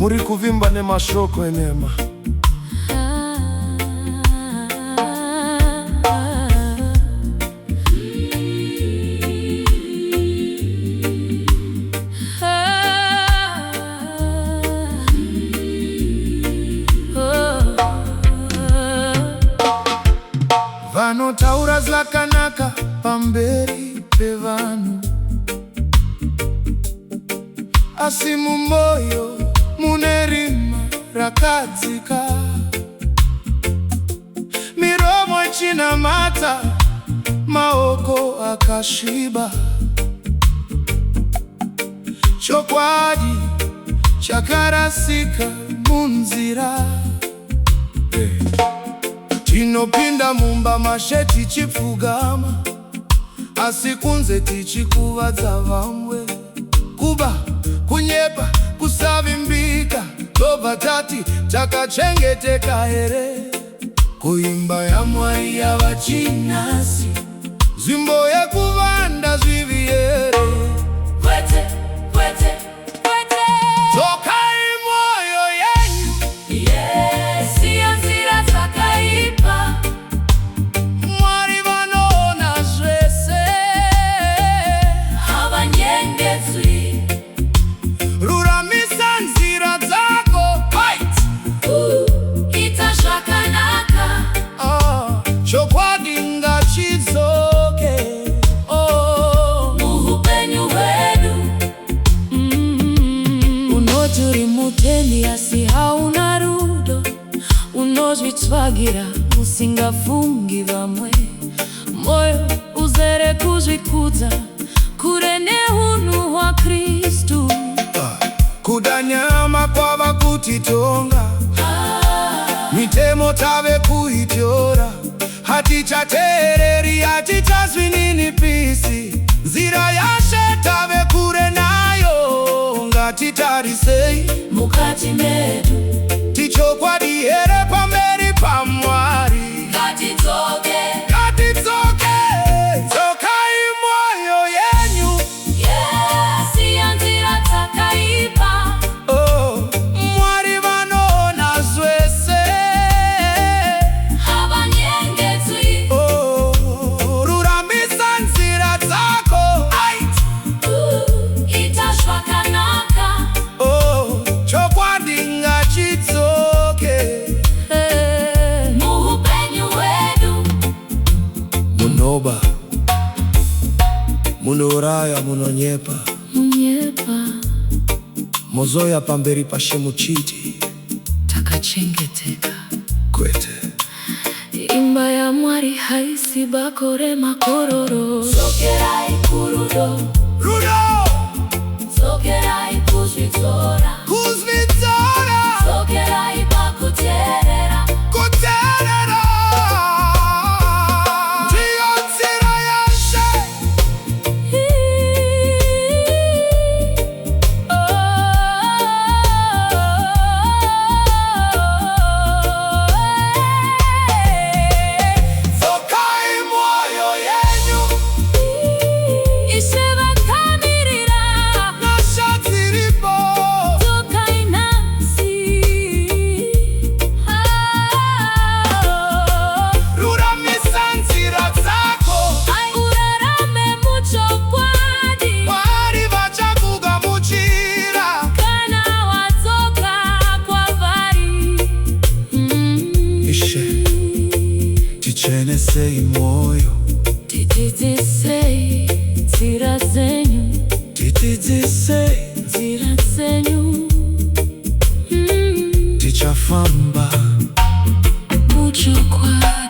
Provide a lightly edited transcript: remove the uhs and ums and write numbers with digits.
muri kuvimba ne mashoko enema. Vanotaura zvakanaka pamberi pevanhu, asi mumwoyo mune rima rakadzika. Miromo ichinamata, maoko akasviba. Chokwadi chakarasika munzira. Tinopinda mumba mashe tichipfugama, asi kunze tichikuvadza vamwe. Kuba, kunyepa, kusavimbika, tobva tati takachengeteka here. Kuimba yaMwari yava chinasi, nzvimbo yekuvanda zvivi here. Kwete, kwete, kwete. Dzokai mwoyo yenyu. Yes, iyo nzira dzakaipa. Mwari vanoona zvese. Havanyengedzwi. Ruramisa nzira dzako. Ita zvakanaka. Chokwadi ngachidzoke. Muupenyu hwedu. Unoti uri mutendi asi hauna rudo. Unozvitsvagira usingafungi vamwe. Moyo uzere kuzvikudza, kure neunhu hwaKristu. Kuda nyama kwava kutitonga, mitemo tave kuitora. Hatichateereri, hatichazvi ninipisi. Nzira yaShe tave kure nayo. Ngatitarisei Mukati medu tichokwadi here pamberi paMwari. ngatidzoke. Ngatidzoke. Dzokai mwoyo yenyu. Yes, iyo nzira dzakaipa. Mwari vanoona zvese. Havanyengedzwi. Ruramisa nzira dzako. Ita zvakanaka. Chokwadi ngachidzoke. Muupenyu hwedu. Munoba, munouraya, munonyepa, Munyepa mozoya pamberi paShe muchiti takachengeteka. kwete. Imba yaMwari haisi bakore makororo. Dzokerai kurudo. Rudo Dzokerai kuzvidzora. kuzvidzora. Dzokerai pakuteerera. Kuteerera ndiyo nzira yaShe. Dzokai mwoyo yenyu. Isevakamirira. Nasha dziripo. Dzokai nasi. Ruramisa nzira dzako. Urarame muchokwadi. Mwari vachakugamuchira. Kana wadzoka kwavari. Ishe, tichenesei mwoyo. Tidzidzisei nzira dzenyu. Tidzidzisei, Nzira dzenyu. tichafamba Muchokwadi.